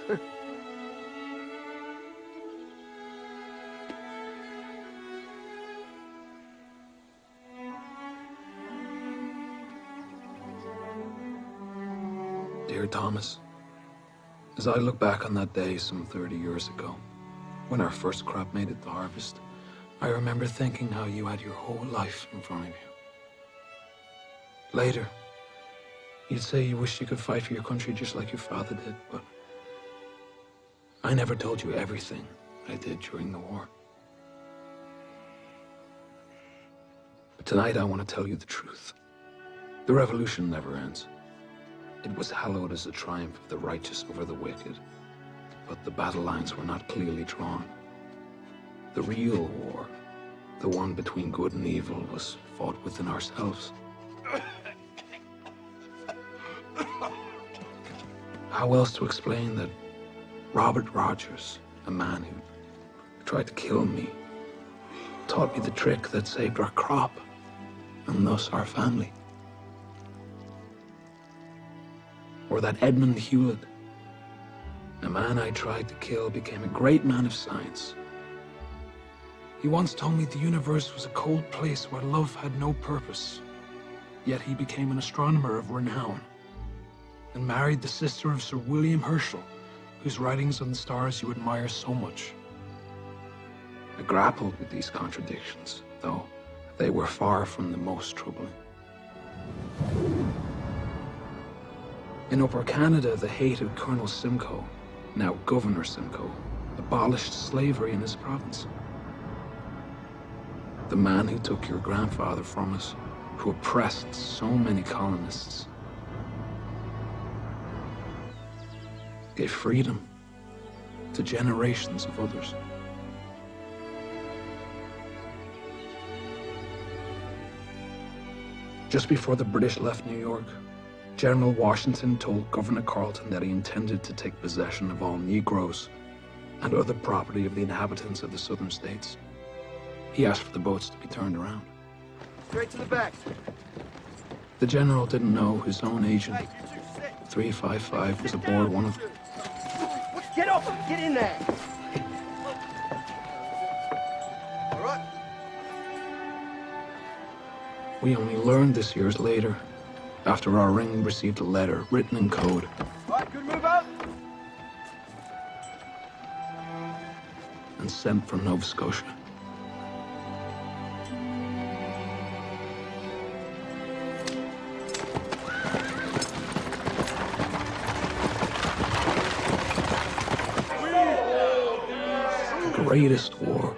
Dear Thomas, as I look back on that day some 30 years ago, when our first crop made it to harvest, I remember thinking how you had your whole life in front of you. Later, you'd say you wished you could fight for your country just like your father did, but I never told you everything I did during the war. But tonight I want to tell you the truth. The revolution never ends. It was hallowed as a triumph of the righteous over the wicked, but the battle lines were not clearly drawn. The real war, the one between good and evil, was fought within ourselves. How else to explain that Robert Rogers, a man who tried to kill me, taught me the trick that saved our crop, and thus our family? Or that Edmund Hewlett, a man I tried to kill, became a great man of science. He once told me the universe was a cold place where love had no purpose, yet he became an astronomer of renown and married the sister of Sir William Herschel, whose writings on the stars you admire so much. I grappled with these contradictions, though they were far from the most troubling. In Upper Canada, the hated Colonel Simcoe, now Governor Simcoe, abolished slavery in his province. The man who took your grandfather from us, who oppressed so many colonists, gave freedom to generations of others. Just before the British left New York, General Washington told Governor Carleton that he intended to take possession of all Negroes and other property of the inhabitants of the southern states. He asked for the boats to be turned around. Straight to the back. The general didn't know his own agent, 355, was aboard one of them. Get up! Get in there! All right. We only learned this years later, after our ring received a letter written in code. All right, good move out. And sent from Nova Scotia. The greatest war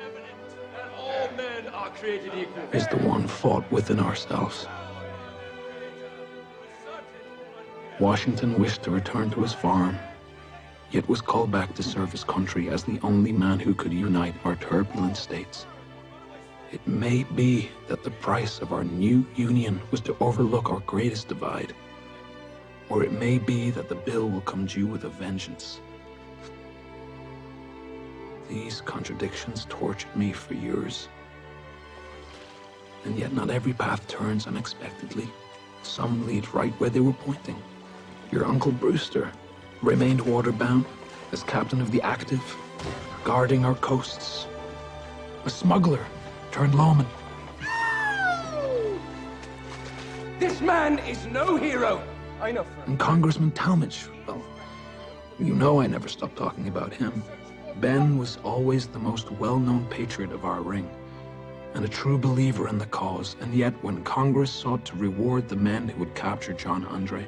is the one fought within ourselves. Washington wished to return to his farm, yet was called back to serve his country as the only man who could unite our turbulent states. It may be that the price of our new union was to overlook our greatest divide, or it may be that the bill will come due with a vengeance. These contradictions tortured me for years. And yet not every path turns unexpectedly. Some lead right where they were pointing. Your Uncle Brewster remained waterbound as captain of the Active, guarding our coasts. A smuggler turned lawman. This man is no hero. I know, friend. And Congressman Talmadge, well, you know I never stopped talking about him. Ben was always the most well-known patriot of our ring, and a true believer in the cause, and yet when Congress sought to reward the men who had captured John Andre,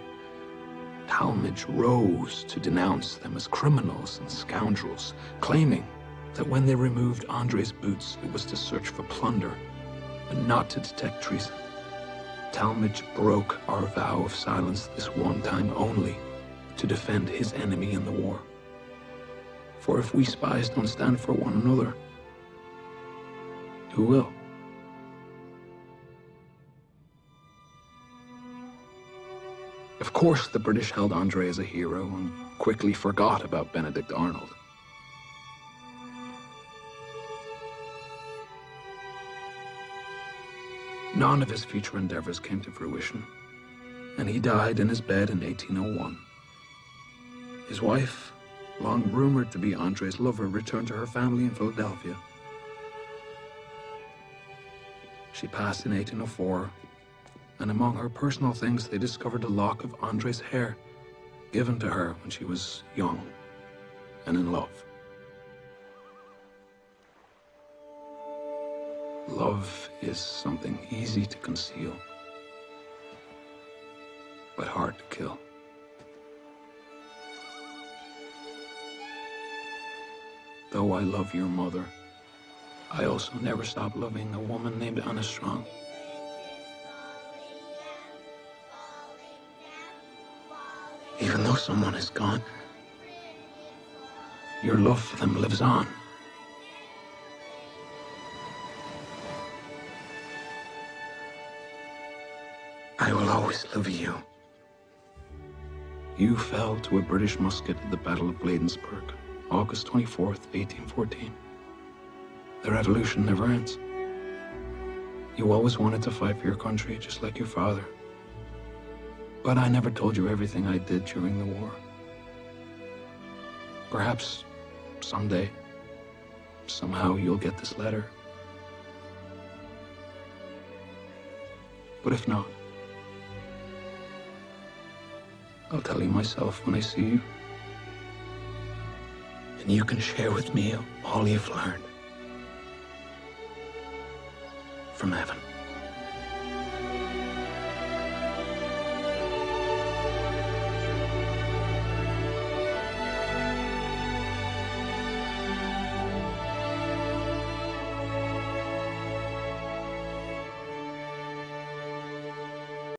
Talmadge rose to denounce them as criminals and scoundrels, claiming that when they removed Andre's boots, it was to search for plunder and not to detect treason. Talmadge broke our vow of silence this one time only to defend his enemy in the war. For if we spies don't stand for one another, who will? Of course, the British held Andre as a hero and quickly forgot about Benedict Arnold. None of his future endeavors came to fruition, and he died in his bed in 1801. His wife long rumored to be Andre's lover, returned to her family in Philadelphia. She passed in 1804, and among her personal things, they discovered a lock of Andre's hair, given to her when she was young and in love. Love is something easy to conceal, but hard to kill. Though I love your mother, I also never stopped loving a woman named Anna Strong. Even though someone is gone, your love for them lives on. I will always love you. You fell to a British musket at the Battle of Bladensburg, August 24th, 1814. The revolution never ends. You always wanted to fight for your country, just like your father. But I never told you everything I did during the war. Perhaps someday, somehow you'll get this letter. But if not, I'll tell you myself when I see you. And you can share with me all you've learned from heaven.